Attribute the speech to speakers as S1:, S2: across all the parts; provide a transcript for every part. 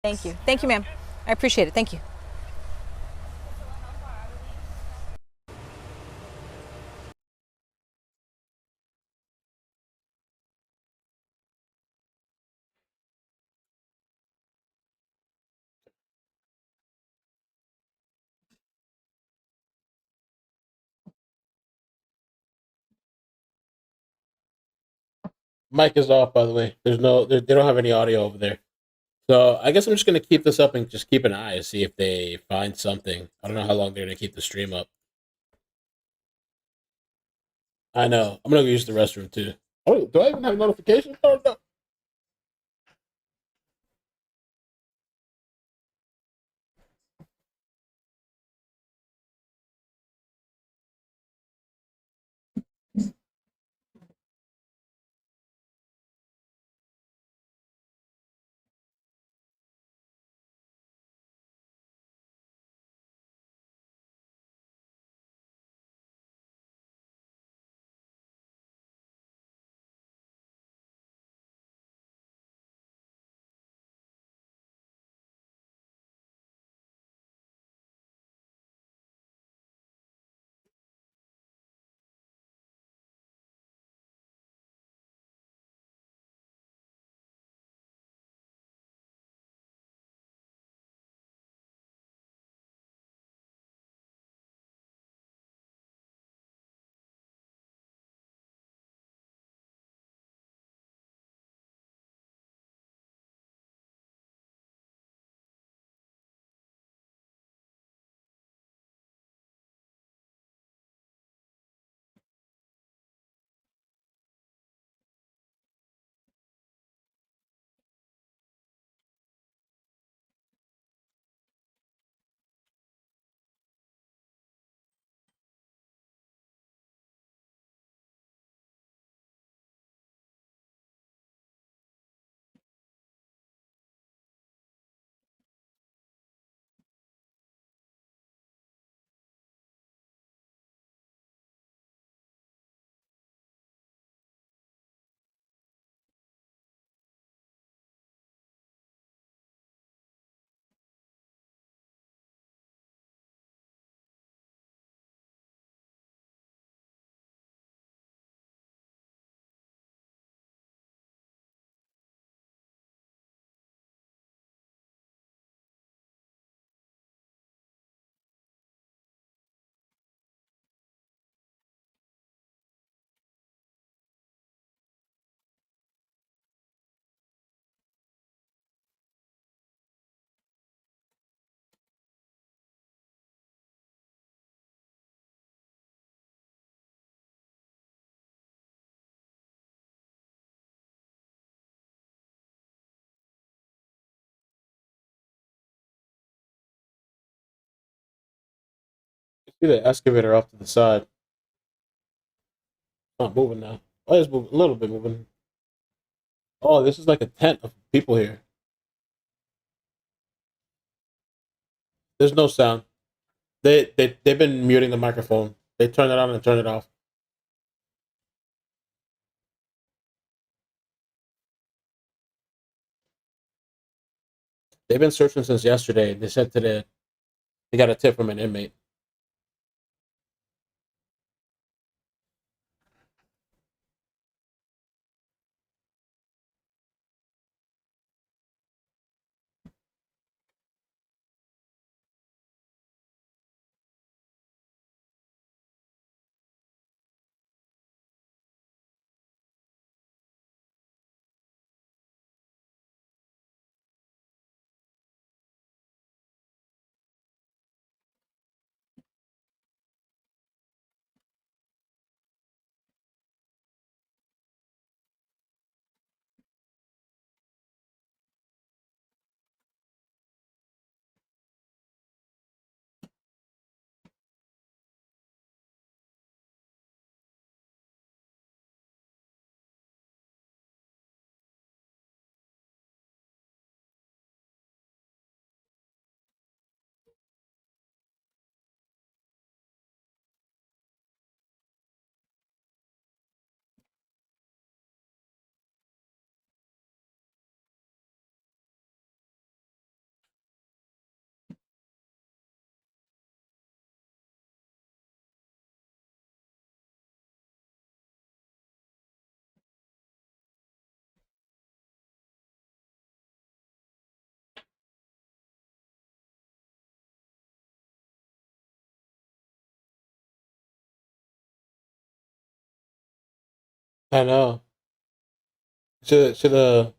S1: Thank you. Thank you, ma'am. I appreciate it. Thank you.
S2: Mic is off, by the way. There's no, they don't have any audio over there. So I guess I'm just gonna keep this up and just keep an eye to see if they find something. I don't know how long they're gonna keep the stream up. I know. I'm gonna go use the restroom too. Oh, do I even have notifications? Oh no. See the excavator off to the side. Not moving now. Oh, it's moving a little bit moving. Oh, this is like a tent of people here. There's no sound. They've been muting the microphone. They turn it on and turn it off. They've been searching since yesterday. They said today they got a tip from an inmate. I know. To the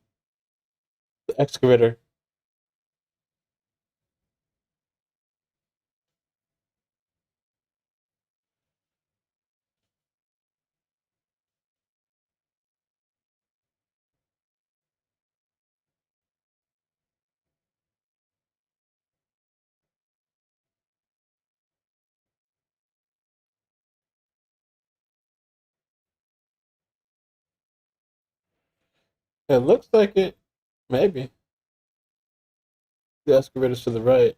S2: excavator. It looks like it. Maybe the excavator's to the right.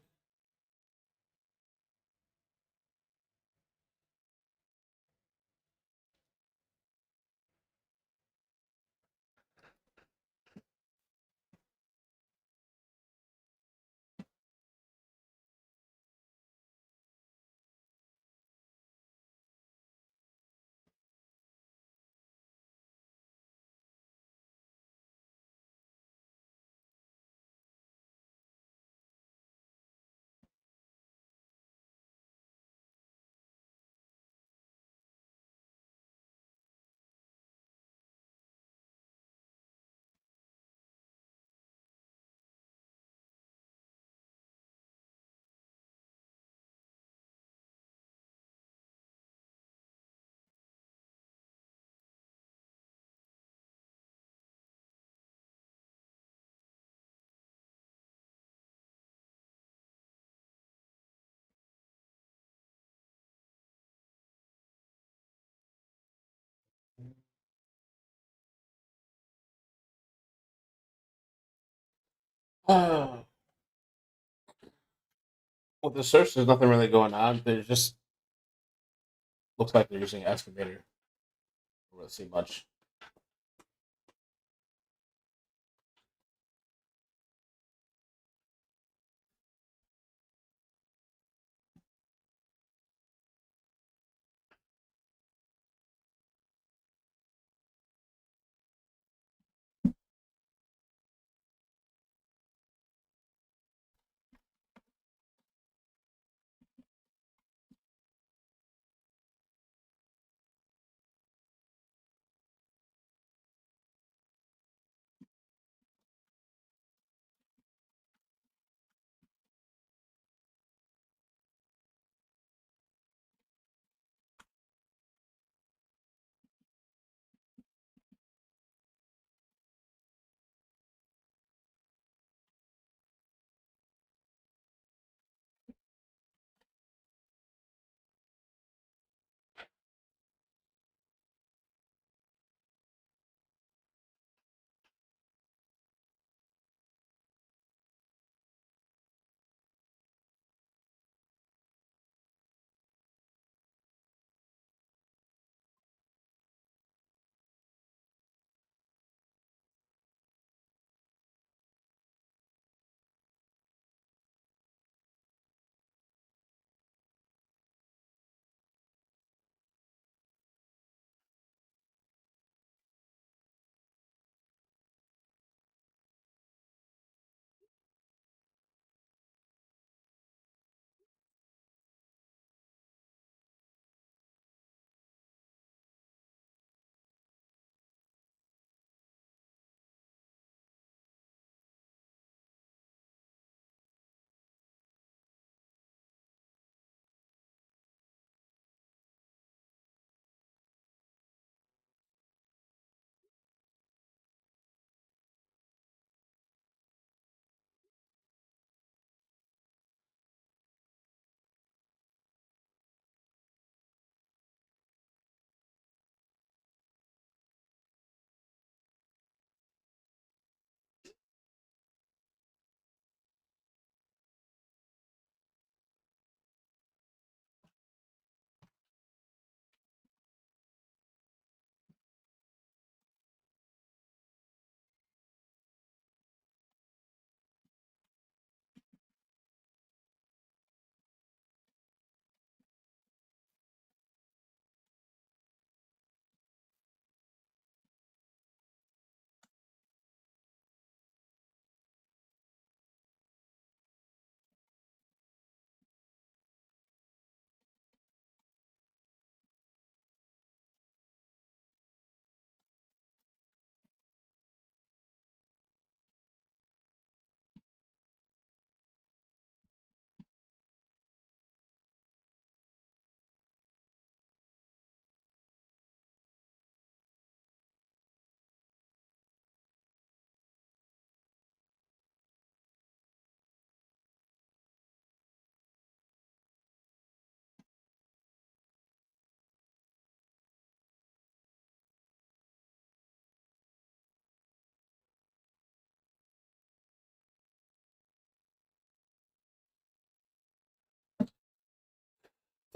S2: Oh, well, the search, there's nothing really going on. There's just looks like they're using an excavator. I don't really see much.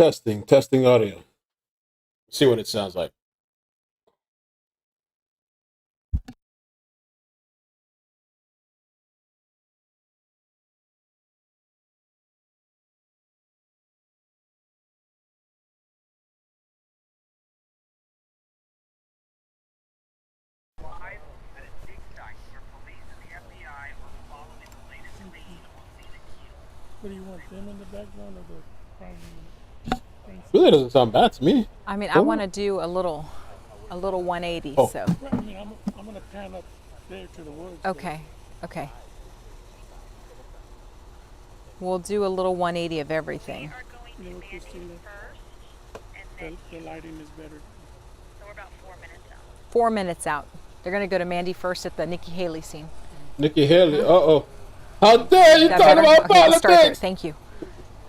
S2: Testing audio. See what it sounds like.
S3: What do you want, them in the background or the crowd?
S2: Really doesn't sound bad to me.
S1: I mean, I want to do a little 180.
S2: Oh.
S1: So
S3: Right, I mean, I'm gonna pan up there to the woods.
S1: okay, okay. We'll do a little 180 of everything.
S3: You know, Christina, the lighting is better.
S1: 4 minutes out. They're gonna go to Mandy first at the Nikki Haley scene.
S2: Nikki Haley. Oh. How dare you
S1: Is that
S2: talk
S1: better?
S2: about
S1: Okay, I'll start there.
S2: politics?
S1: Thank you.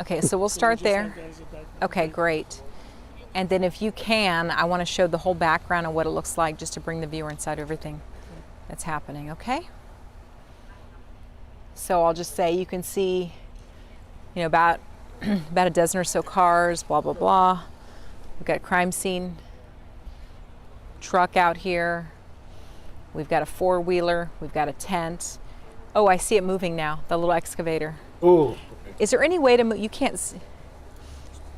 S1: Okay, so we'll start
S3: Just
S1: there.
S3: like that as a background.
S1: Okay, great. And then if you can, I want to show the whole background of what it looks like just to bring the viewer inside everything that's happening, okay? So I'll just say you can see, you know, about a dozen or so cars, blah, blah, blah. We've got a crime scene, truck out here. We've got a four-wheeler. We've got a tent. Oh, I see it moving now, the little excavator.
S2: Ooh.
S1: Is there any way to move? You can't see.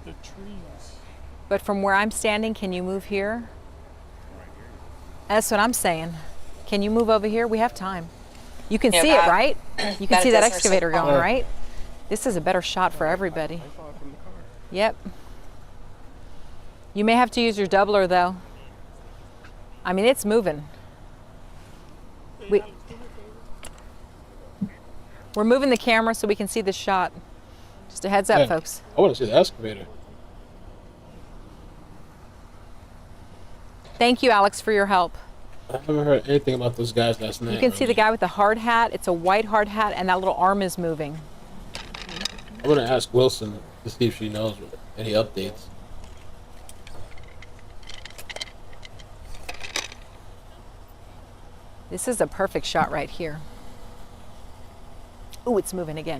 S3: The trees.
S1: But from where I'm standing, can you move here? That's what I'm saying. Can you move over here? We have time. You can
S4: Yeah,
S1: see
S4: about-
S1: it, right? You can
S4: about
S1: see
S4: a
S1: that
S4: dozen or so
S1: excavator going,
S4: cars.
S1: right? This is a better shot for everybody. Yep. You may have to use your doubler though. I mean, it's moving. We're moving the camera so we can see the shot. Just a heads up,
S2: Yeah.
S1: folks.
S2: I want to see the excavator.
S1: Thank you, Alex, for your help.
S2: I haven't heard anything about those guys last night.
S1: You can see the guy with the hard hat. It's a white hard hat, and that little arm is moving.
S2: I'm gonna ask Wilson to see if she knows any updates.
S1: This is a perfect shot right here. Ooh, it's moving again.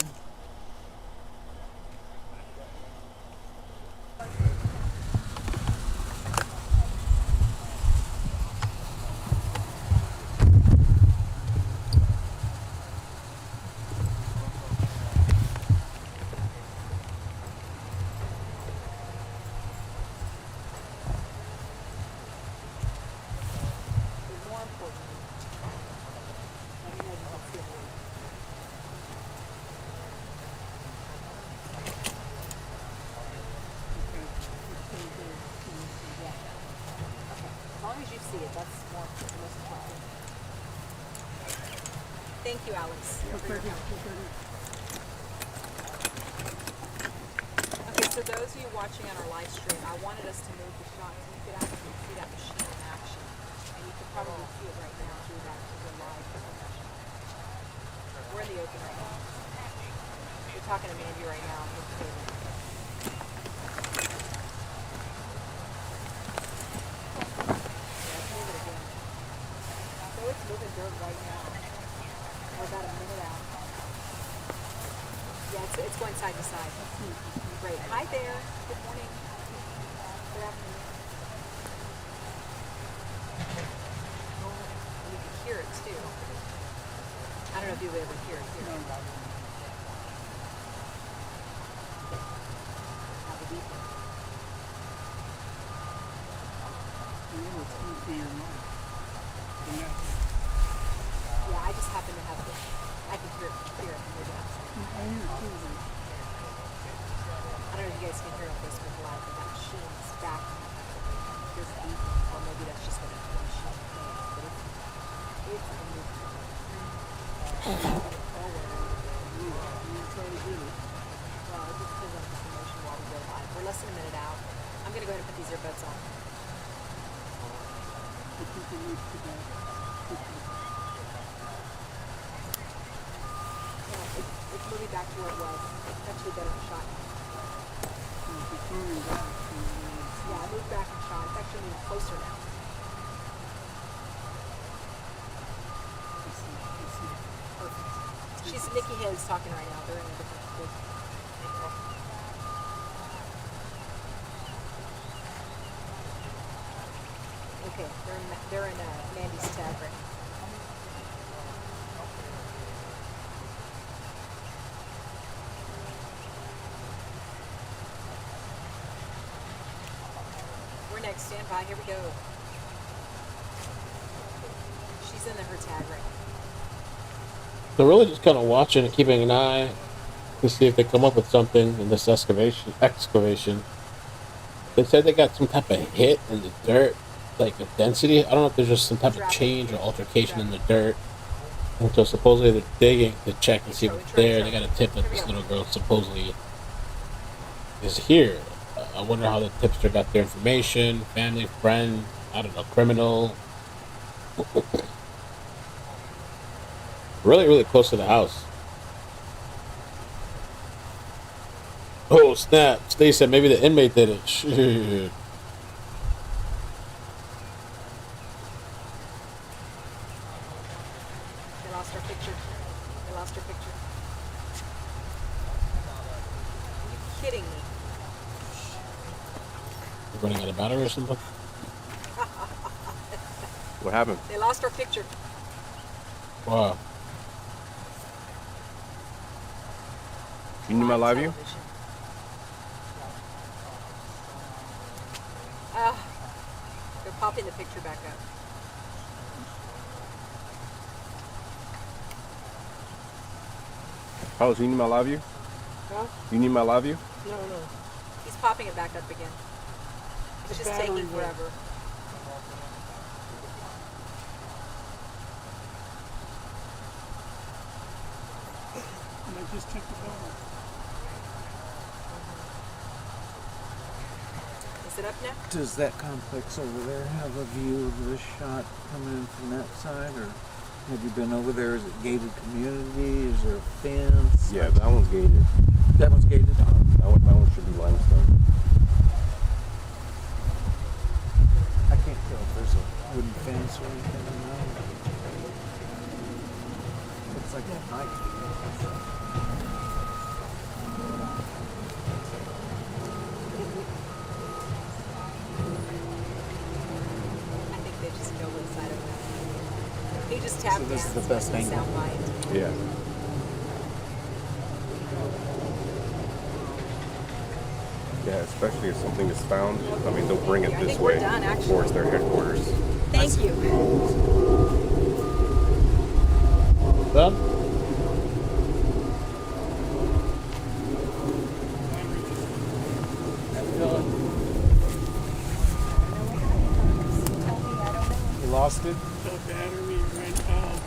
S1: As long as you see it, that's more most important. Thank you, Alex. Okay, so those of you watching on our live stream, I wanted us to move the shot so you could actually see that machine in action. And you can probably see it right now through that live professional. We're in the open right now. We're talking to Mandy right now. So it's moving dirt right now. We're about a minute out. Yeah, it's going side to side. Great. Hi there. Good morning. Good afternoon. You can hear it too. I don't know if you'll ever hear it here. Have a beep. Yeah, I just happen to have it. I can hear it from maybe outside. I don't know if you guys can hear it this with live, but that machine's back. There's beep, or maybe that's just what the machine plays. But it's a new forward. Well, it just depends on the promotion while we go live. We're less than a minute out. I'm going to go ahead and put these earbuds on. It's moving back to where it was. It's actually a better shot. Yeah, I moved back and shot. It's actually moving closer now. Perfect. She's Nikki Hill is talking right now. They're in a different group. Okay, they're in Mandy's tavern. We're next. Stand by. Here we go. She's in her tavern.
S2: They're really just kind of watching and keeping an eye to see if they come up with something in this excavation. They said they got some type of hit in the dirt, like a density. I don't know if there's just some type of change or altercation in the dirt. And so supposedly they're digging to check and see what's there. They got a tip that this little girl supposedly is here. I wonder how the tipster got their information. Family, friend, I don't know, criminal. Really, really close to the house. Oh, snap. Stacey said maybe the inmate did it. Shit.
S1: They lost her picture. They lost her picture. Are you kidding me?
S2: You running out of battery or something?
S4: What happened?
S1: They lost our picture.
S2: Wow.
S4: You need my live view?
S1: They're popping the picture back up.
S4: Oh, so you need my live view?
S3: Huh?
S4: You need my live view?
S3: No.
S1: He's popping it back up again. It's
S3: The
S1: just
S3: battery
S1: taking
S3: went.
S1: forever.
S3: And I just checked the battery.
S1: Is it up now?
S5: Does that complex over there have a view of this shot coming in from that side, or have you been over there? Is it gated community? Is there a fence?
S4: Yeah, that one's gated.
S5: That one's gated.
S4: That one should be limestone.
S5: I can't tell if there's a wooden fence or anything around. Looks like a night.
S1: I think they just go inside of that. He just tapped
S5: So this is
S1: dance
S5: the best
S1: with
S5: angle.
S1: sound bite.
S4: Yeah. Yeah, especially if something is found. I mean, they'll bring it
S1: I
S4: this
S1: think we're
S4: way
S1: done, actually.
S4: towards their headquarters.
S1: Thank you.
S2: Done?
S5: You lost it?
S3: The battery went out.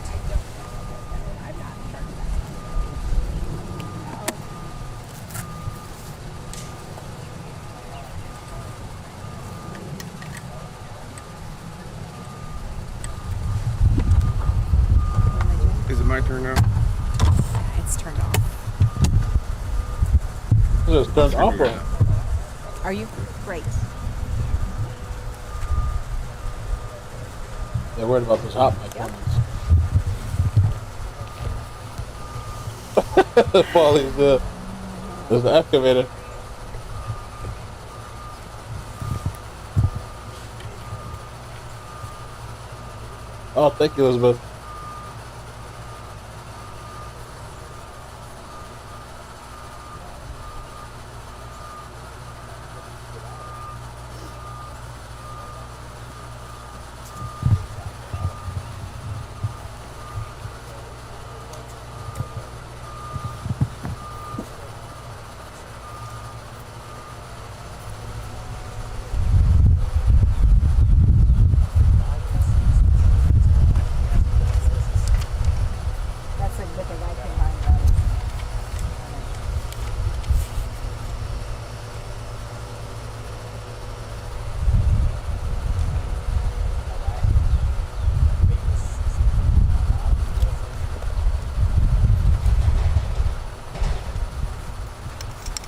S4: Is it my turn now?
S1: It's turned off.
S2: It's turned off. Or?
S1: Are you? Great.
S2: They're worried about those hot mic comments. Paulie's there's the excavator. Oh, thank you, Elizabeth.
S1: That's like what the right thing behind that.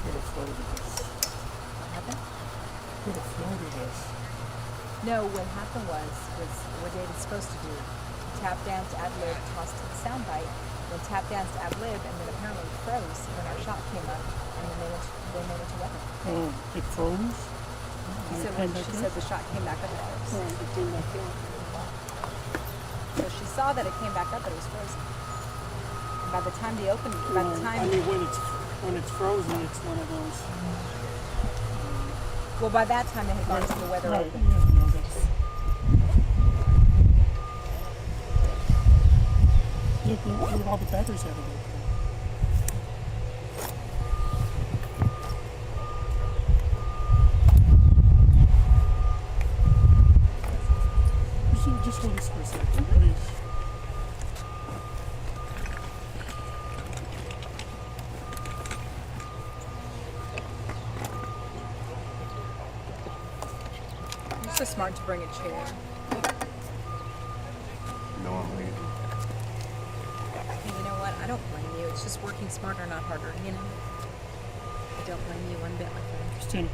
S3: Could have floated us. Could have floated us.
S1: No, what happened was what David's supposed to do. Tap dance, ad lib, toss to the soundbite, then tap dance, ad lib, and then apparently froze when our shot came up, and then they went to weapon.
S3: It froze?
S1: She said when she said the shot came back up at first.
S3: Oh, it came back in.
S1: So she saw that it came back up, but it was frozen. And by the time they opened, by the time,
S3: I mean, when it's frozen, it's one of those.
S1: well, by that time it had gone to the weather
S3: Right.
S1: open.
S3: Yeah, no, that's. Look, all the batteries have it open. Just hold this for a second, please.
S1: It's so smart to bring a chair.
S4: No, I'm lazy.
S1: Hey, you know what? I don't blame you. It's just working smarter, not harder. You know. I don't blame you one bit like that.
S3: Christina.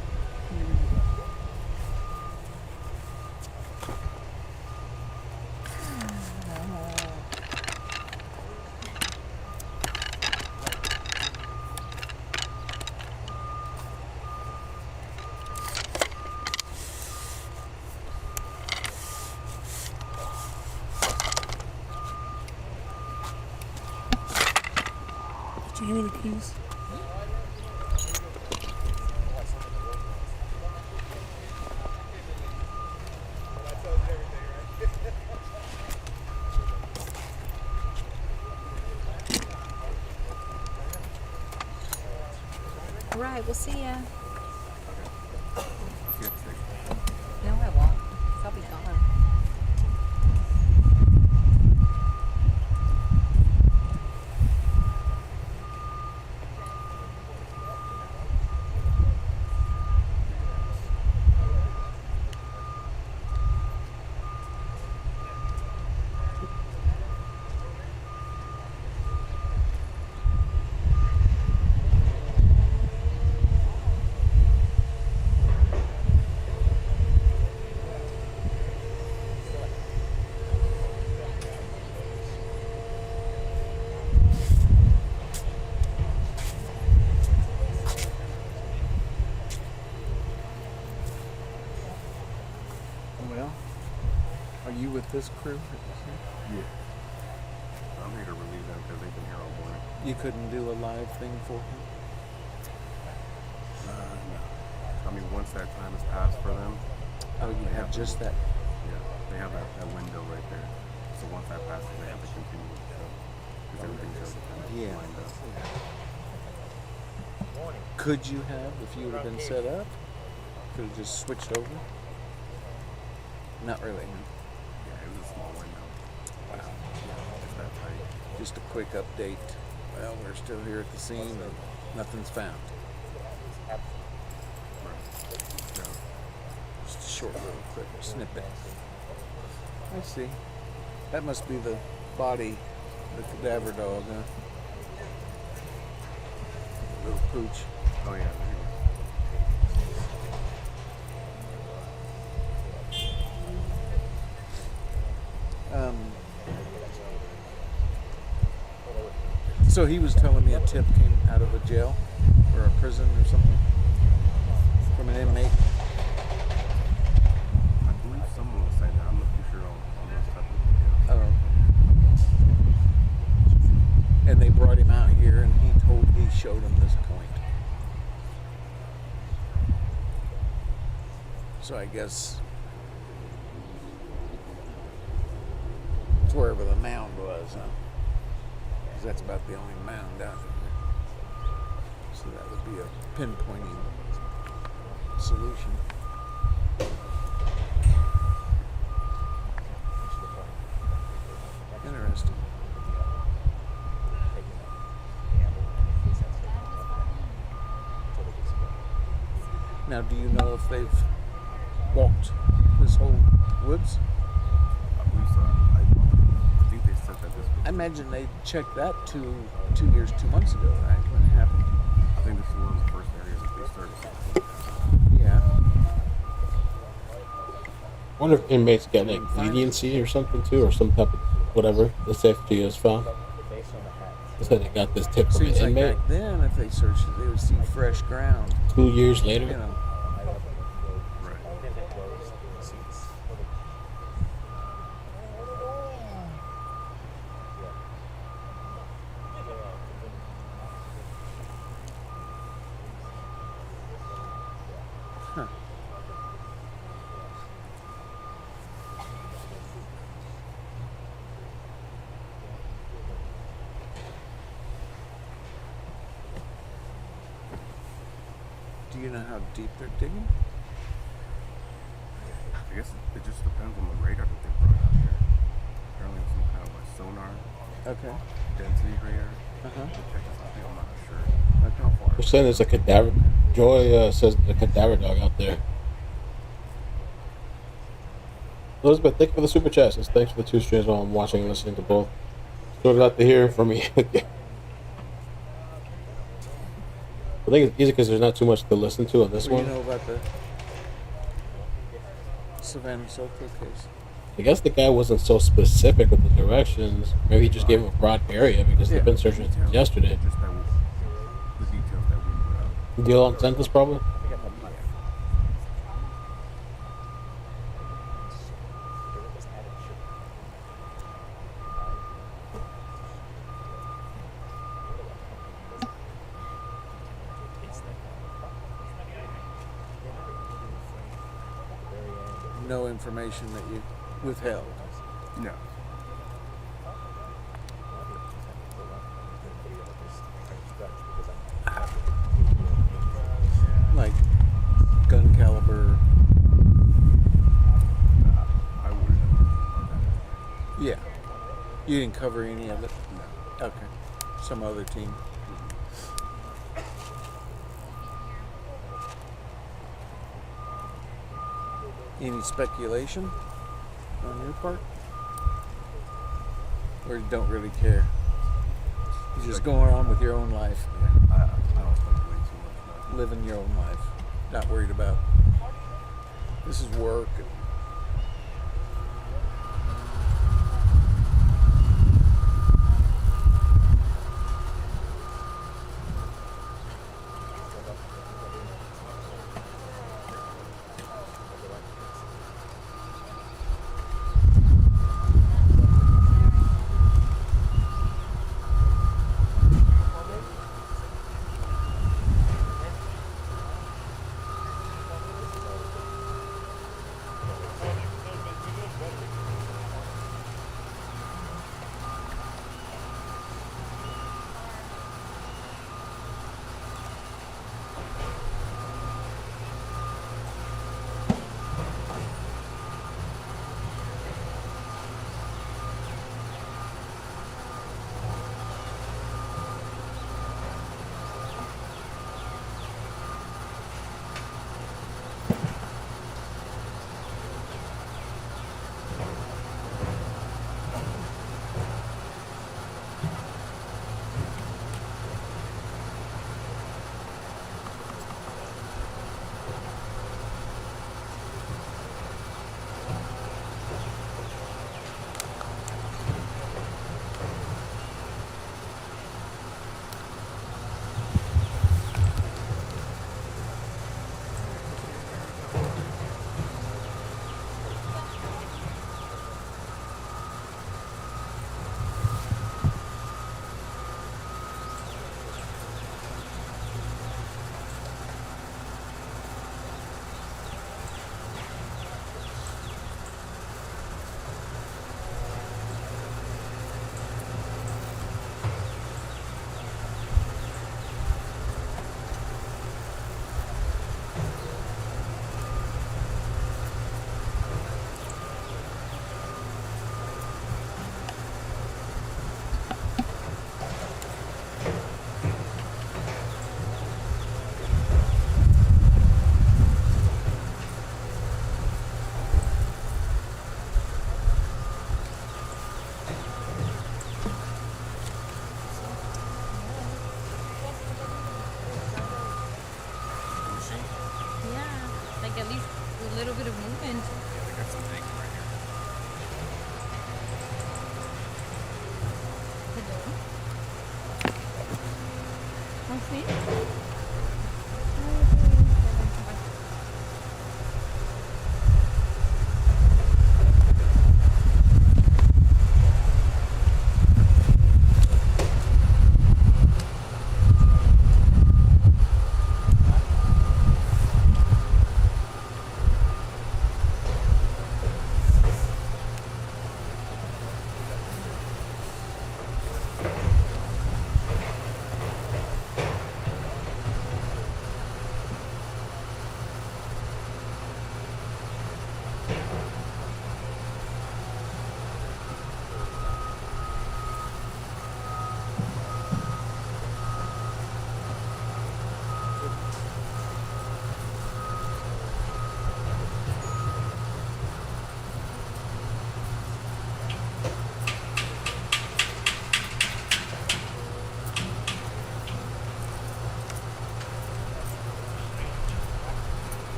S3: Did you give me the keys?
S1: All right, we'll see ya.
S4: See you at 6.
S1: No, I won't. 'Cause I'll be gone.
S5: Well, are you with this crew?
S4: Yeah. I'm here to relieve them because they've been here all morning.
S5: You couldn't do a live thing for him?
S4: No. I mean, once that time has passed for them,
S5: Oh, you have just that.
S4: yeah, they have that window right there. So once that passes, they have to continue with the show. Because everything's already kind of
S5: Yeah.
S4: lined up.
S5: Could you have, if you would have been set up? Could have just switched over? Not really. No.
S4: Yeah, it was a small window.
S5: Wow.
S4: It's that tight.
S5: Just a quick update. Well, we're still here at the scene and nothing's found.
S4: Yeah.
S5: Just a short little clip snippet. I see. That must be the body, the cadaver dog, huh? Little pooch.
S4: Oh, yeah, there you
S5: So he was telling me a tip came out of a jail or a prison or something from an inmate.
S4: go. I believe someone was saying that. I'm not too sure on those type of
S5: And they brought him out here and he showed him this point. So I guess it's wherever the mound was, huh? 'Cause that's about the only mound out here. So that would be a pinpointing solution. Interesting. Now, do you know if they've walked this whole woods?
S4: I believe so. I think they said that this was.
S5: I imagine they checked that 2 years, 2 months ago, right? When it happened.
S4: I think this is one of the first areas that they started.
S5: Yeah.
S2: I wonder if inmates get like leniency or something too, or some type of whatever the safety is found. They said they got this tip from an
S5: Seems like
S2: inmate
S5: back then, if they searched it, they would see fresh ground.
S2: 2 years
S5: You
S2: later.
S5: know,
S4: Right.
S5: how deep they're digging?
S4: I guess it just depends on the radar that they brought out here. Apparently it's some kind of like sonar
S5: Okay.
S4: density radar.
S5: Uh-huh.
S4: Detecting something, I'm not sure how far.
S2: They're saying there's a cadaver. Joy says there's a cadaver dog out there. Elizabeth, thank you for the super chat. Says thanks for the 2 streams while I'm watching and listening to both. So glad to hear from you. I think it's easy because there's not too much to listen to on this
S5: What do
S2: one.
S5: you know about the Savannah Soto case?
S2: I guess the guy wasn't so specific with the directions. Maybe he just gave him a broad area because they've been searching it since yesterday.
S4: Just that the details that we put out.
S2: Deal on sentence, probably.
S5: No information that you withheld.
S4: No.
S5: Like gun caliber.
S4: I wouldn't have.
S5: Yeah. You didn't cover any of it?
S4: No.
S5: Okay. Some other team. Any speculation on your part? Or you don't really care? You're just going on with your own life,
S4: I don't speculate too much. No.
S5: living your own life, not worried about this is work.
S6: Like at least a little bit of movement.
S4: Yeah, they got some things right here.
S6: Oh, see?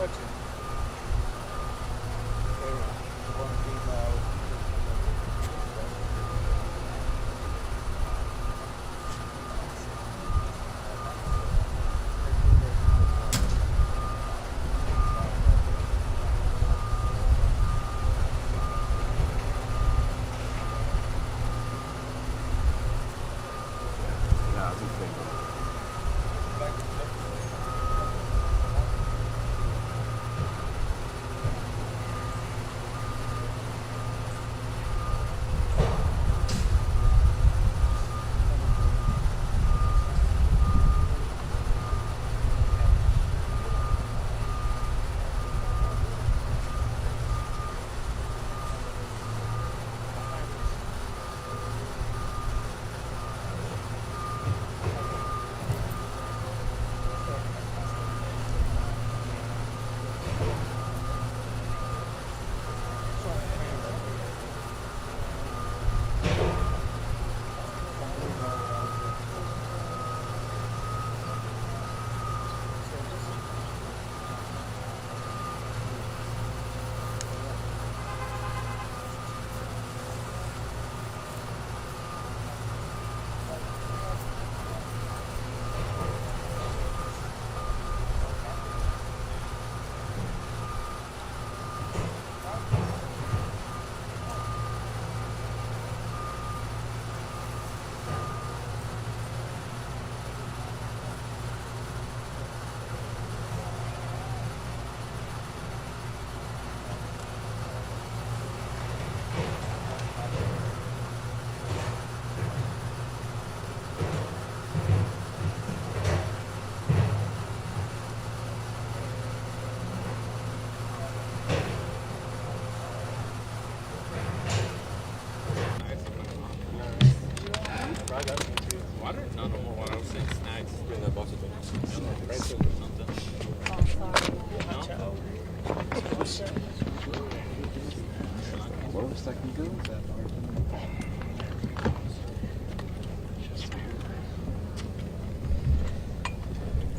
S4: Nah, it's a single.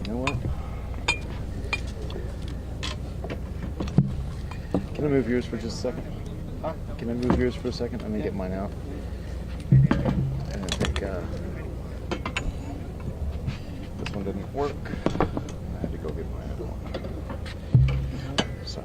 S7: You know what? Can I move yours for just a second? Huh? Can I move yours for a second? I'm gonna get mine out. And I think this one didn't work. I had to go get my other one. So.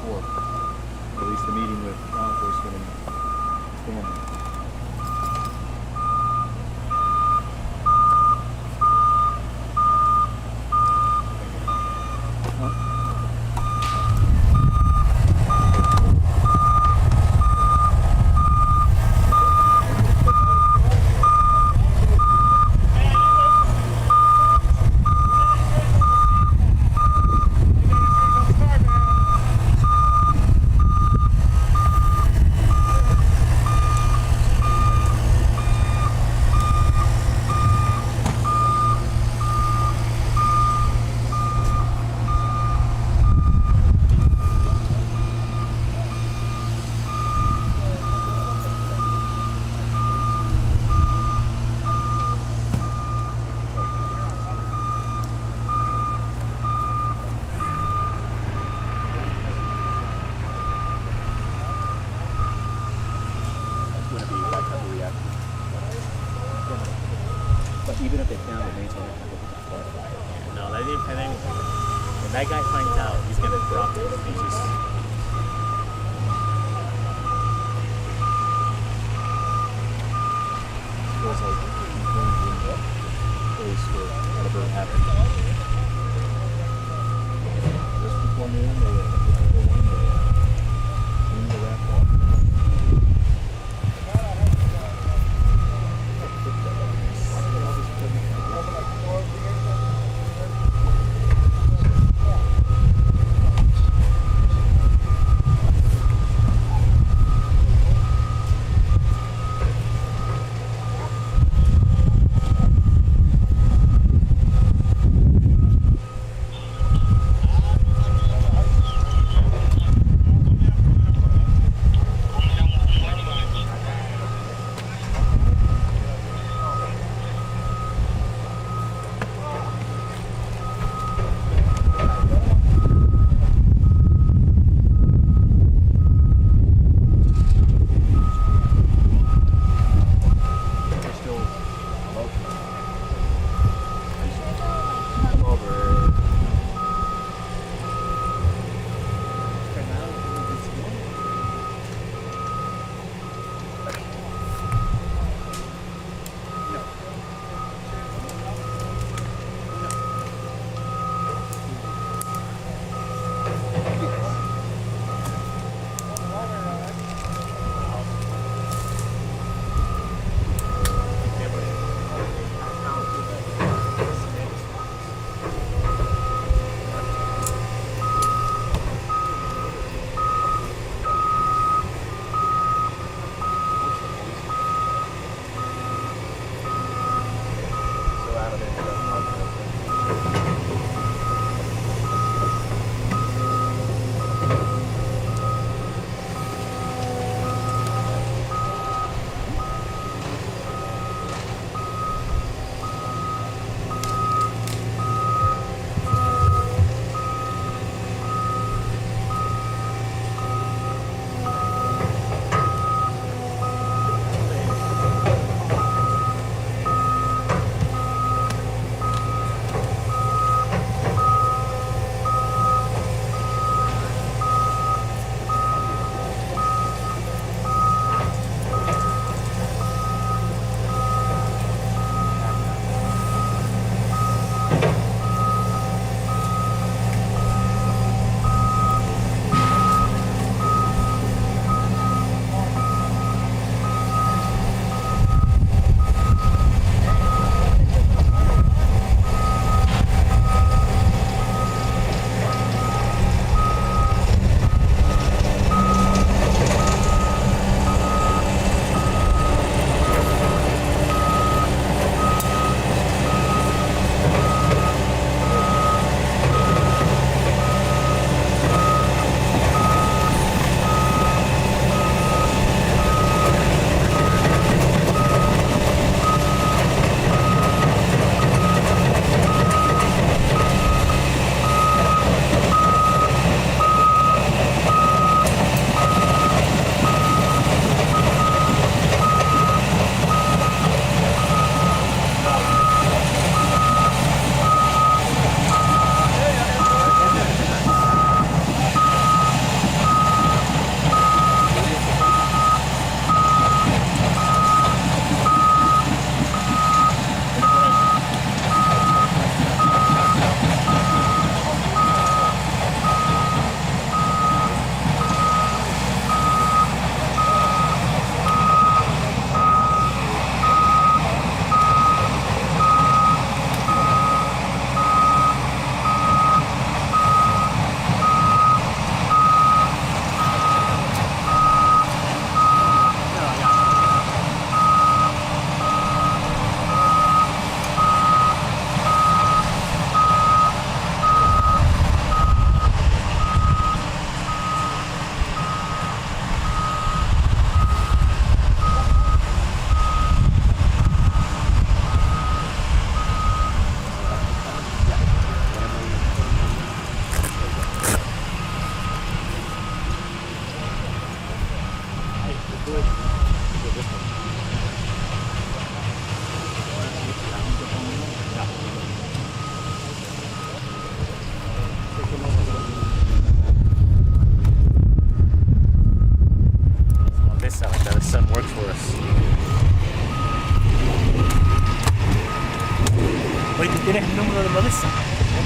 S7: before. At least the meeting with law enforcement and family.
S8: Would it be that type of reaction? But even if they found it, they told it.
S9: No, they didn't plan anything. When that guy finds out, he's gonna drop it. He's just.
S7: Feels like in the place where whatever happened. Just before noon, they seemed to wrap up.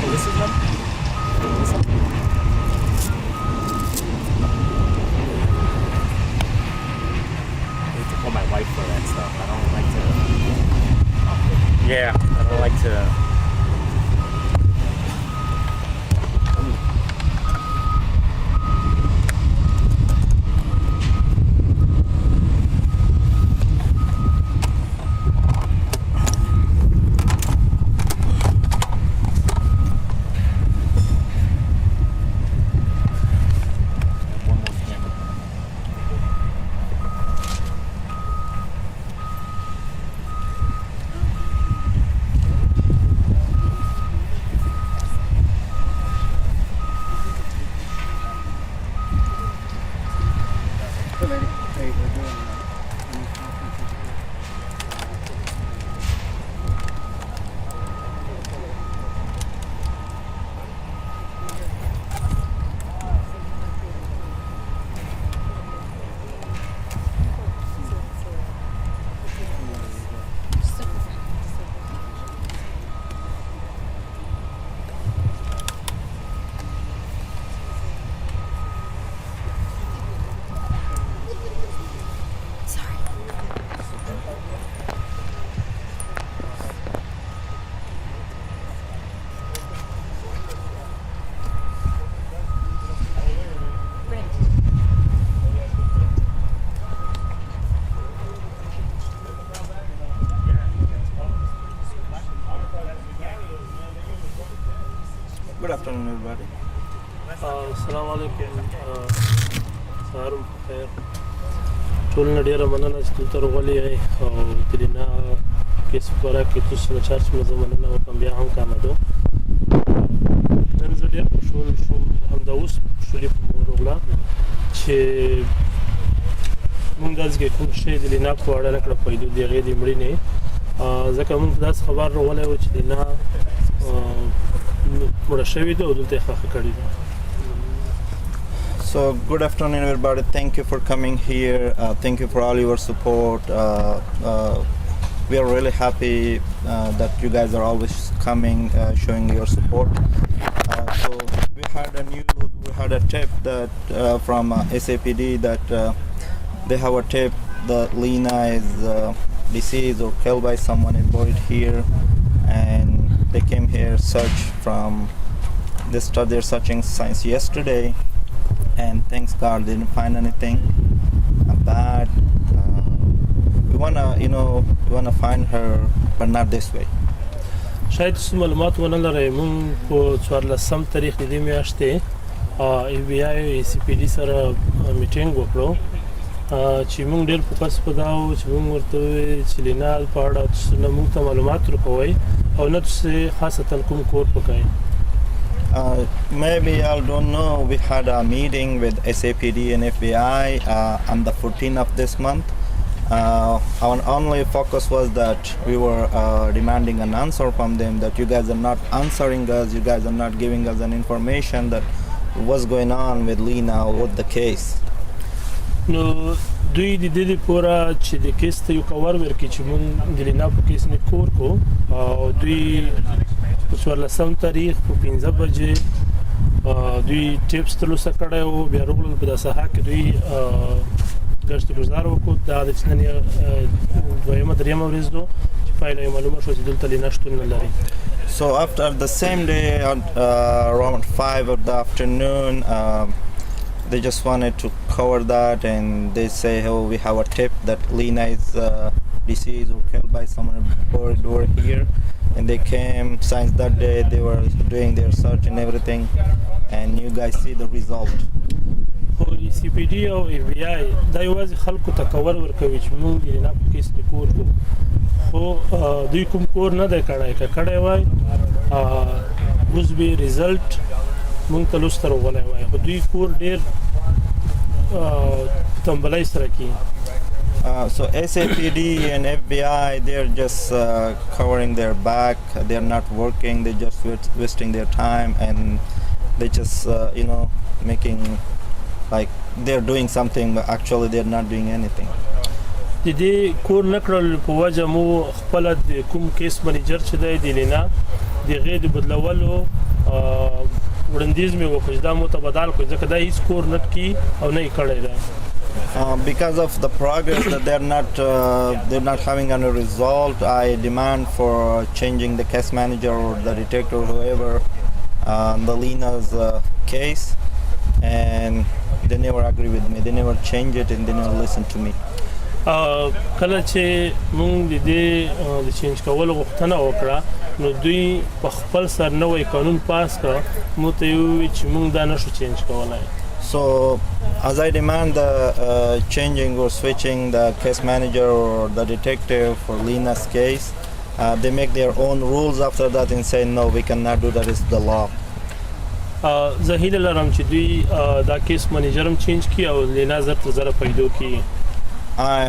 S9: Melissa's number? Melissa? I need to call my wife for that stuff. I don't like to. Yeah, I don't like to. One more camera.
S10: Good afternoon, everybody.
S3: السلام علیکم سهار مو بخیر ټول نه ډیره مننه چې دلته راغلي یئ او د لینا کیس په اړه کې تاسو نه چارج مې زه مننه وکړم بیا هم کامدو نن زه ډېر خوشحال شوم همدا اوس خوشحالي په مو راغله چې مونږ داسې کوم شی د لینا په اړه نه کړه پیدا د هغې د مړینې ځکه مونږ ته داسې خبر راغلی و چې لینا مړه شوې ده او دلته یې ښخ کړې ده.
S10: So, good afternoon, everybody. Thank you for coming here. Thank you for all your support. We are really happy that you guys are always coming, showing your support. So, we had a tip that from SAPD that they have a tip that Lina is deceased or killed by someone and buried here, and they came here search from. They started their searching since yesterday. And thanks God they didn't find anything bad. We wanna find her, but not this way.
S3: شاید څه معلومات ونه لرئ مونږ په 14 تاریخ د دې میاشتې FBI CPD سره میټینګ وکړو چې مونږ ډېر فوکس په دا و چې مونږ ورته وویل چې لینا په اړه تاسو نه مونږ ته معلومات راکوئ او نه تاسو خاصتا کوم کور پکوئ.
S10: Maybe y'all don't know, we had a meeting with SAPD and FBI on the 14th of this month. Our only focus was that we were demanding an answer from them, that you guys are not answering us, you guys are not giving us an information that what's going on with Lina or with the case.
S3: نو دوی د دې لپاره چې د کیس ته یو کور ورکړي چې مونږ د لینا په کیس نه کور کو او دوی په 14 تاریخ په 15 بجې دوی ټیپس ترلاسه کړی و بیا راغلل په داسې حال کې دوی ګشت ګزار وکړو دا د نن دویمه دریمه ورځ ده چې پایله یې معلومه شوه چې دلته لینا شتون نه لري.
S10: So after the same day around 5 of the afternoon they just wanted to cover that, and they say, oh, we have a tip that Lina is deceased or killed by someone buried over here. And they came, since that day they were doing their search and everything, and you guys see the result.
S3: CPD او FBI دا یوازې خلکو ته کور ورکوي چې موږ یې نه په کیس کې کور کوو خو دوی کوم کور نه دی کړی که کړی وای اوس به ریزلټ مونږ ته لوسته راغلی وای خو دوی کور ډېر تنبلۍ سره کوي.
S10: So SAPD and FBI, they're just covering their back. They're not working. They're just wasting their time, and they just making like they're doing something, but actually they're not doing anything.
S3: د دې کور نکړل په وجه مو خپل د کوم کیس منیجر چې دی د لینا د غې د بدلولو وړاندیز مې وکړ چې دا متبادل کړو ځکه دا هیڅ کور نټ کی او نه یې کړی دی.
S10: Because of the progress that they're not having any result, I demand for changing the case manager or the detective, whoever, the Lina's case, and they never agree with me. They never change it and they never listen to me.
S3: کله چې موږ د دې د چینج کولو غوښتنه وکړه نو دوی په خپل سر نوی قانون پاس کړ موږ ته یې وویل چې موږ دا نشو چینج کولی.
S10: So as I demand the changing or switching the case manager or the detective for Lina's case, they make their own rules after that and say no, we cannot do that, it's the law.
S3: زه هیله لرم چې دوی دا کیس منیجر هم چینج کړي او لینا زر تر زره پیدا کړي.
S10: I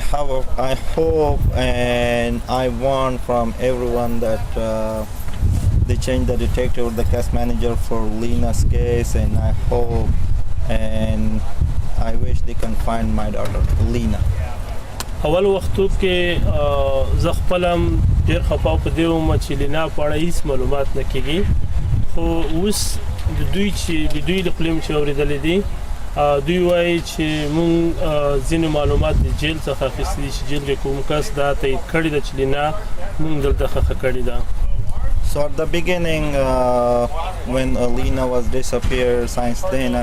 S10: hope and I want from everyone that they change the detective or the case manager for Lina's case, and I hope and I wish they can find my daughter Lina.
S3: اول وختو کې زه خپل هم ډېر خفه په دې وم چې لینا په اړه هیڅ معلومات نه کېږي خو اوس د دوی له خولې مې چې اورېدلې دي دوی وایي چې مونږ ځینې معلومات د جیل څخه اخیستي دي چې جیل کې کوم کس دا تایید کړي ده چې لینا مونږ دلته ښخه کړې ده.
S10: So at the beginning, when Lina was disappeared, since then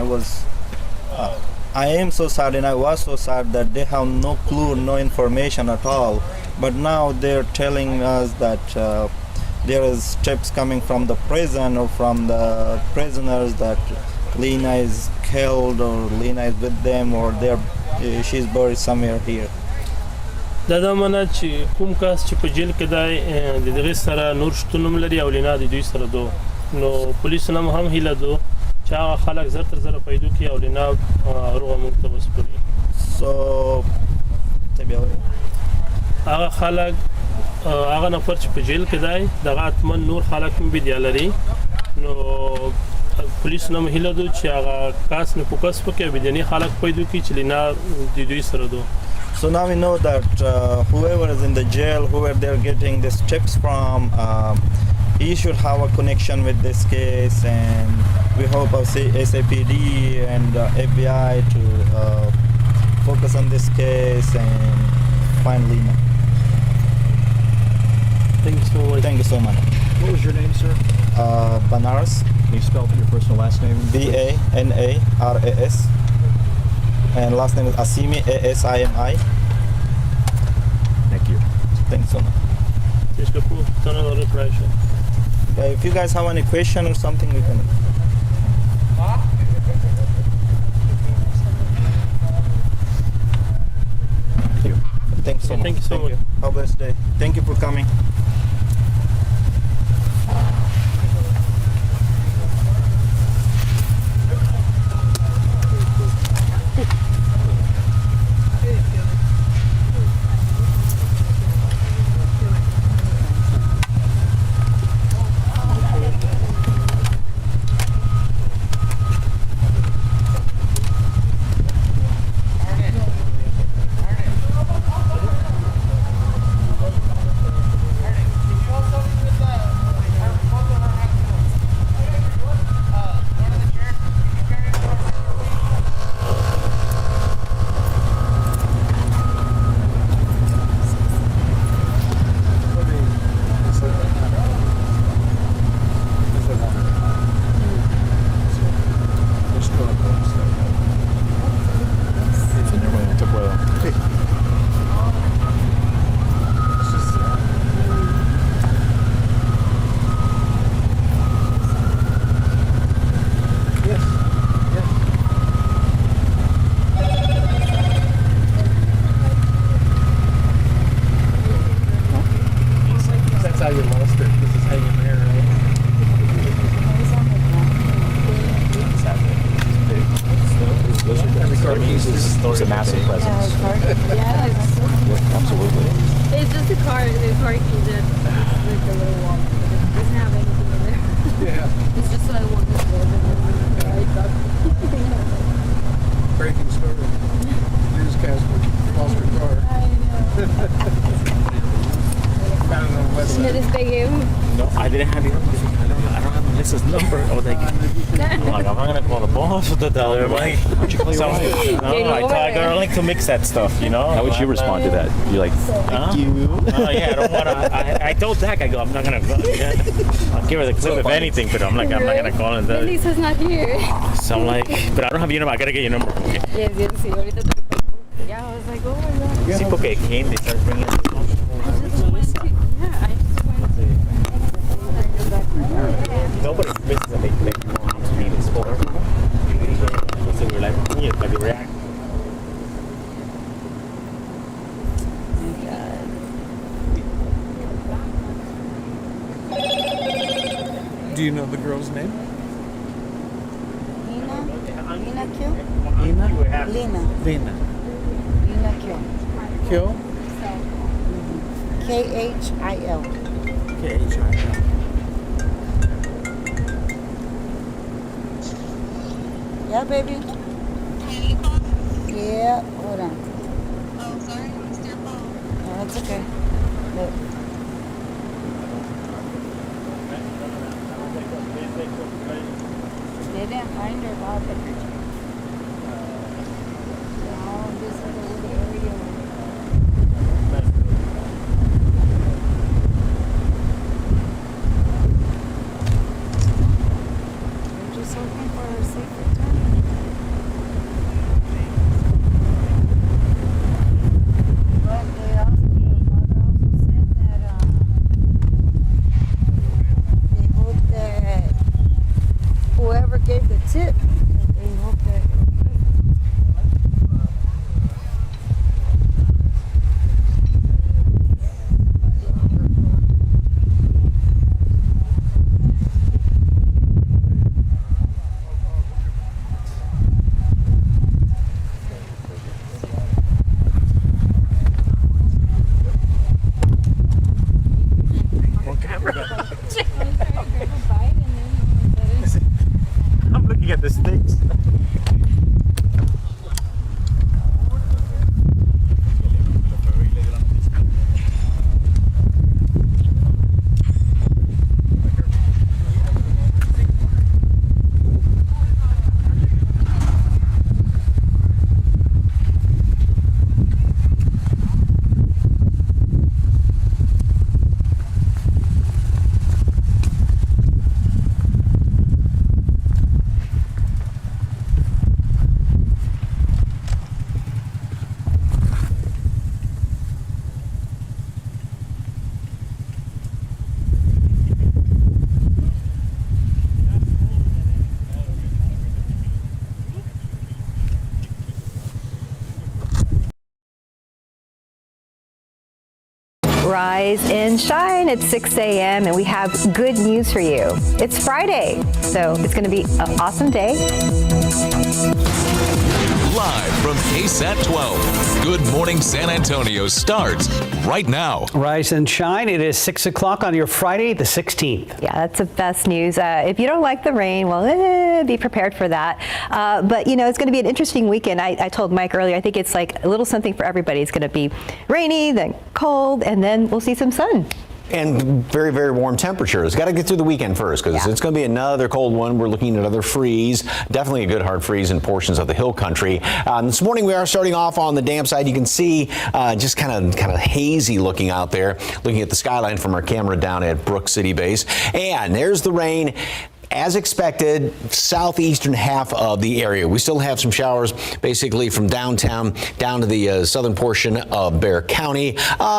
S10: I am so sad and I was so sad that they have no clue, no information at all. But now they're telling us that there is steps coming from the prison or from the prisoners that Lina is killed or Lina is with them or she's buried somewhere here.
S3: دا دا منه چې کوم کس چې په جیل کې دی د دغه سره نور شتون هم لري او لینا د دوی سره دو نو پولیسو هم هیله دو چې هغه خلک زر تر زره پیدا کړي او لینا روغه موږ ته وسپاري.
S10: So
S3: هغه خلک هغه نفر چې په جیل کې دی دغه اتمن نور خلک هم بیا لري نو پولیسو هم هیله دو چې هغه کس نه فوکس وکړي بدني خلک پیدا کړي چې لینا د دوی سره دو.
S10: So now we know that whoever is in the jail, whoever they're getting these tips from, he should have a connection with this case, and we hope of SAPD and FBI to focus on this case and find Lina.
S3: Thank you so much.
S10: Thank you so much.
S7: What was your name, sir?
S10: Banaras.
S7: Can you spell your first and last name?
S10: Banaras. And last name is Asimi, Asimi.
S7: Thank you.
S10: Thanks so much. If you guys have any question or something, we can.
S7: Thank you.
S10: Thanks so much.
S3: Thank you so much.
S10: Have a blessed day. Thank you for coming.
S8: It's a massive presence.
S6: Yes.
S8: Absolutely.
S6: It's just a car. The car key that like the little one. It doesn't have anything in there.
S5: Yeah.
S6: It's just so I want to go right up.
S5: Breaking story. Newscaster lost her car.
S6: I know.
S5: Found it on the west
S6: Yeah,
S5: side.
S6: this big game.
S8: No, I didn't have your. I don't have Melissa's number. Oh,
S9: like, I'm not gonna call the boss to tell her. Like,
S7: Why'd you call your wife?
S9: I don't like to mix that stuff, you know.
S7: How would you respond to that? You're like, thank you.
S9: Oh yeah, I don't want to. I told Zach, I go, I'm not gonna go. I'll give her the clip if anything, but I'm not gonna call and tell her.
S6: Lisa's not here.
S9: So I'm like, but I don't have your number. I gotta get your number. Okay.
S6: Yes, sí, ahorita te lo paso. Yeah, I was like, oh my god.
S9: Sí, porque came, they started bringing.
S6: I just went to, yeah, I just went to.
S9: Nobody misses a big thing. To me, this for. So we're like, yeah, like they react.
S5: Do you know the girl's name?
S11: Lina Khil?
S5: Lina?
S11: Lina.
S5: Lina.
S11: Lina Khil.
S5: Khil?
S11: Khil.
S5: Khil.
S11: Yeah, baby? Yeah, hold on. Oh, sorry, I missed your phone. No, it's okay. Look. They didn't find her about the picture. No, this is a little area. We're just hoping for a safe return. But they also, the mother also said that they hope that whoever gave the tip, they hope that.
S9: I'm looking at the stakes.
S12: Rise and shine at 6 a.m. and we have good news for you. It's Friday, so it's going to be an awesome day.
S13: Live from KSAT 12, Good Morning San Antonio starts right now.
S14: Rise and shine. It is 6 o'clock on your Friday, the 16th.
S12: Yeah, that's the best news. If you don't like the rain, well, be prepared for that. But, you know, it's going to be an interesting weekend. I told Mike earlier, I think it's like a little something for everybody. It's going to be rainy, then cold, and then we'll see some sun.
S15: And very, very warm temperatures. Got to get through the weekend first because it's going to be another cold one. We're looking at another freeze. Definitely a good hard freeze in portions of the hill country. This morning we are starting off on the damp side. You can see just kind of hazy looking out there, looking at the skyline from our camera down at Brook City Base. And there's the rain. As expected, southeastern half of the area. We still have some showers basically from downtown down to the southern portion of Bexar County.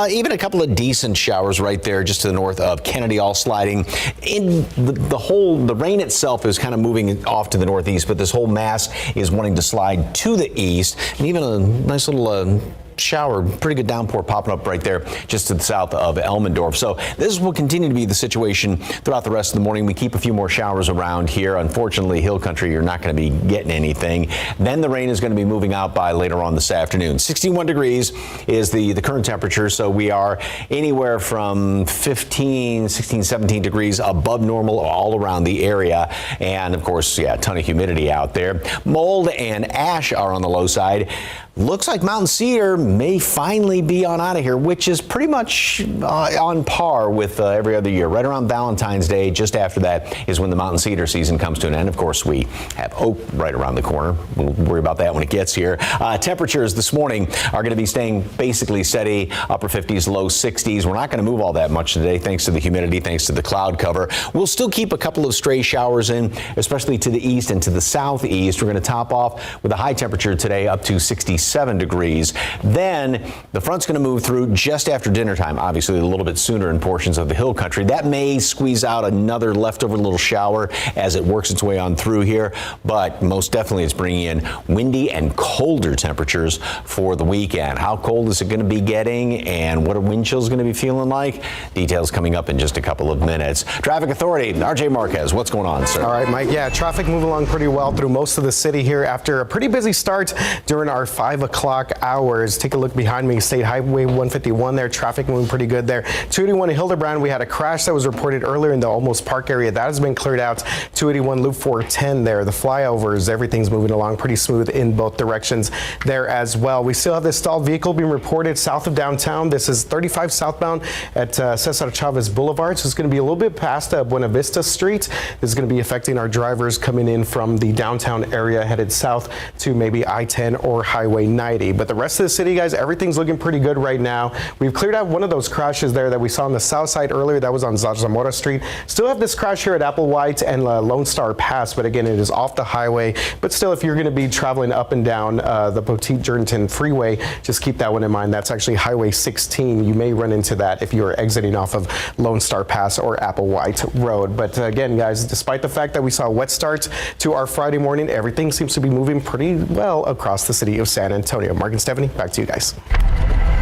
S15: Even a couple of decent showers right there just to the north of Kennedy, all sliding. In the rain itself is kind of moving off to the northeast, but this whole mass is wanting to slide to the east. And even a nice little shower, pretty good downpour popping up right there just to the south of Elmendorf. So this will continue to be the situation throughout the rest of the morning. We keep a few more showers around here. Unfortunately, hill country, you're not going to be getting anything. Then the rain is going to be moving out by later on this afternoon. 61 degrees is the current temperature. So we are anywhere from 15, 16, 17 degrees above normal all around the area. And of course, yeah, a ton of humidity out there. Mold and ash are on the low side. Looks like Mountain Cedar may finally be on out of here, which is pretty much on par with every other year. Right around Valentine's Day, just after that is when the mountain cedar season comes to an end. Of course, we have oak right around the corner. We'll worry about that when it gets here. Temperatures this morning are going to be staying basically steady, upper 50s, low 60s. We're not going to move all that much today thanks to the humidity, thanks to the cloud cover. We'll still keep a couple of stray showers in, especially to the east and to the southeast. We're going to top off with a high temperature today up to 67 degrees. Then the front's going to move through just after dinner time, obviously a little bit sooner in portions of the hill country. That may squeeze out another leftover little shower as it works its way on through here, but most definitely it's bringing in windy and colder temperatures for the weekend. How cold is it going to be getting, and what are wind chills going to be feeling like? Details coming up in just a couple of minutes. Traffic Authority, RJ Marquez, what's going on, sir?
S16: All right, Mike. Yeah, traffic moving along pretty well through most of the city here after a pretty busy start during our 5 o'clock hours. Take a look behind me, State Highway 151 there, traffic moving pretty good there. 281 in Hildebrand, we had a crash that was reported earlier in the Almost Park area. That has been cleared out. 281 Loop 410 there. The flyovers, everything's moving along pretty smooth in both directions there as well. We still have this stalled vehicle being reported south of downtown. This is 35 southbound at Cesar Chavez Boulevard. So it's going to be a little bit past Buena Vista Street. This is going to be affecting our drivers coming in from the downtown area headed south to maybe I-10 or Highway 90. But the rest of the city, guys, everything's looking pretty good right now. We've cleared out one of those crashes there that we saw on the south side earlier. That was on Zamora Street. Still have this crash here at Applewhite and Lone Star Pass, but again, it is off the highway. But still, if you're going to be traveling up and down the Poteet-Jordanton Freeway, just keep that one in mind. That's actually Highway 16. You may run into that if you're exiting off of Lone Star Pass or Applewhite Road. But again, guys, despite the fact that we saw a wet start to our Friday morning, everything seems to be moving pretty well across the city of San Antonio. Mark and Stephanie, back to you guys.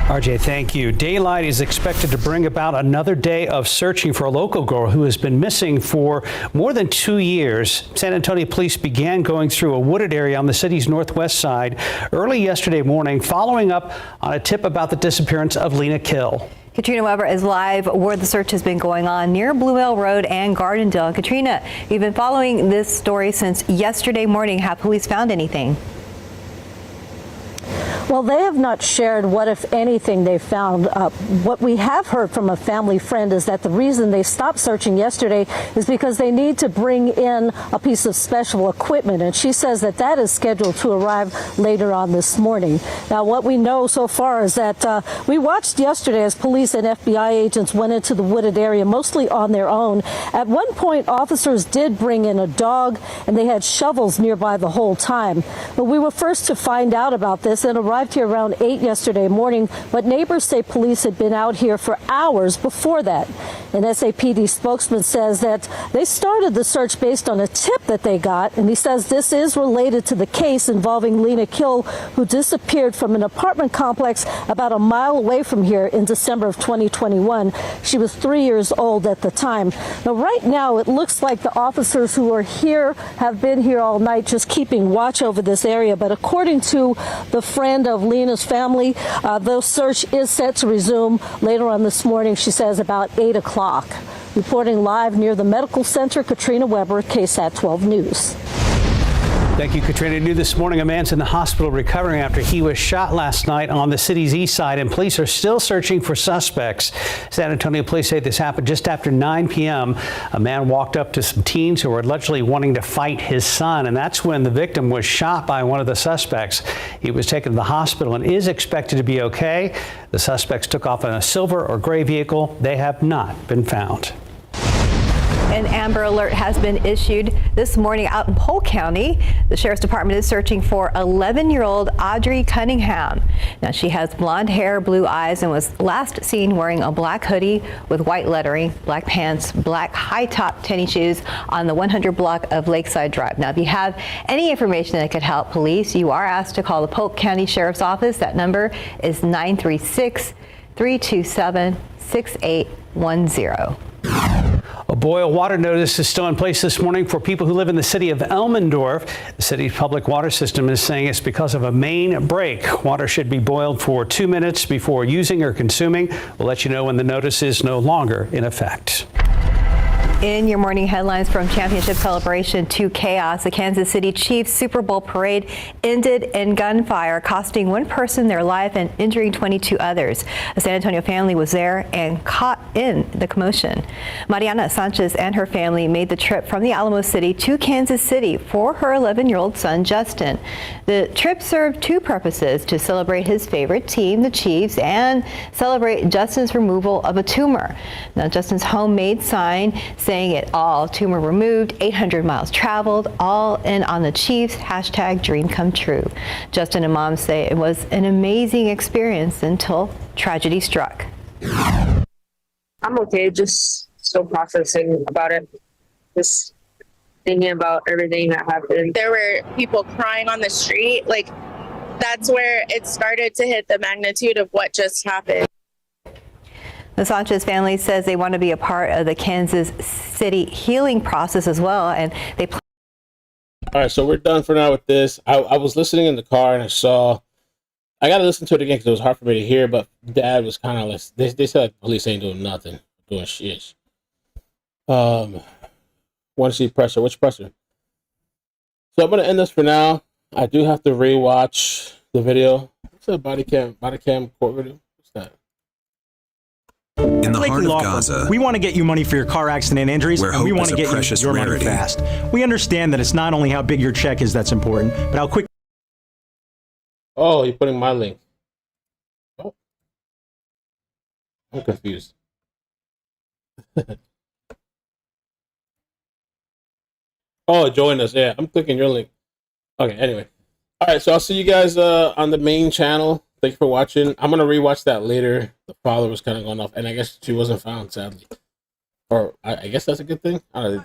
S14: RJ, thank you. Daylight is expected to bring about another day of searching for a local girl who has been missing for more than 2 years. San Antonio police began going through a wooded area on the city's northwest side early yesterday morning, following up on a tip about the disappearance of Lina Khil.
S12: Katrina Weber is live where the search has been going on near Blue Mill Road and Gardendale. Katrina, you've been following this story since yesterday morning. Have police found anything?
S17: Well, they have not shared what, if anything, they found. What we have heard from a family friend is that the reason they stopped searching yesterday is because they need to bring in a piece of special equipment, and she says that that is scheduled to arrive later on this morning. Now, what we know so far is that we watched yesterday as police and FBI agents went into the wooded area, mostly on their own. At one point, officers did bring in a dog, and they had shovels nearby the whole time. But we were first to find out about this and arrived here around 8 yesterday morning, but neighbors say police had been out here for hours before that. An SAPD spokesman says that they started the search based on a tip that they got, and he says this is related to the case involving Lina Khil, who disappeared from an apartment complex about a mile away from here in December of 2021. She was 3 years old at the time. Now, right now, it looks like the officers who are here have been here all night just keeping watch over this area, but according to the friend of Lina's family, the search is set to resume later on this morning, she says, about 8 o'clock. Reporting live near the medical center, Katrina Weber, KSAT 12 News.
S14: Thank you, Katrina. New this morning, a man's in the hospital recovering after he was shot last night on the city's east side, and police are still searching for suspects. San Antonio police say this happened just after 9 p.m. A man walked up to some teens who were allegedly wanting to fight his son, and that's when the victim was shot by one of the suspects. He was taken to the hospital and is expected to be okay. The suspects took off in a silver or gray vehicle. They have not been found.
S12: An Amber Alert has been issued this morning out in Polk County. The Sheriff's Department is searching for 11-year-old Audrey Cunningham. Now, she has blonde hair, blue eyes, and was last seen wearing a black hoodie with white lettering, black pants, black high-top tennis shoes on the 100 block of Lakeside Drive. Now, if you have any information that could help police, you are asked to call the Polk County Sheriff's Office. That number is 936-327-6810.
S14: A boil water notice is still in place this morning for people who live in the city of Elmendorf. The city's public water system is saying it's because of a main break. Water should be boiled for 2 minutes before using or consuming. We'll let you know when the notice is no longer in effect.
S12: In your morning headlines, from championship celebration to chaos, the Kansas City Chiefs Super Bowl parade ended in gunfire, costing one person their life and injuring 22 others. A San Antonio family was there and caught in the commotion. Mariana Sanchez and her family made the trip from the Alamo City to Kansas City for her 11-year-old son, Justin. The trip served two purposes: to celebrate his favorite team, the Chiefs, and celebrate Justin's removal of a tumor. Now, Justin's homemade sign saying it all: tumor removed, 800 miles traveled, all in on the Chiefs, #dream come true. Justin and mom say it was an amazing experience until tragedy struck.
S18: I'm okay, just still processing about it. Just thinking about everything that happened.
S19: There were people crying on the street. Like, that's where it started to hit the magnitude of what just happened.
S12: The Sanchez family says they want to be a part of the Kansas City healing process as well, and they
S2: All right, so we're done for now with this. I was listening in the car and I got to listen to it again because it was hard for me to hear, but Dad was kind of like, they said like the police ain't doing nothing, doing shit. Want to see pressure? Which pressure? So I'm going to end this for now. I do have to rewatch the video. What's that body cam court video? What's that?
S20: In the heart of Gaza, we want to get you money for your car accident injuries, and we want to get you your money fast. We understand that it's not only how big your check is that's important, but how quick.
S2: Oh, you're putting my link. Oh. I'm confused. Oh, join us. Yeah, I'm clicking your link. Okay, anyway. All right, so I'll see you guys on the main channel. Thank you for watching. I'm going to rewatch that later. The father was kind of going off, and I guess she wasn't found, sadly. Or I guess that's a good thing. I don't know.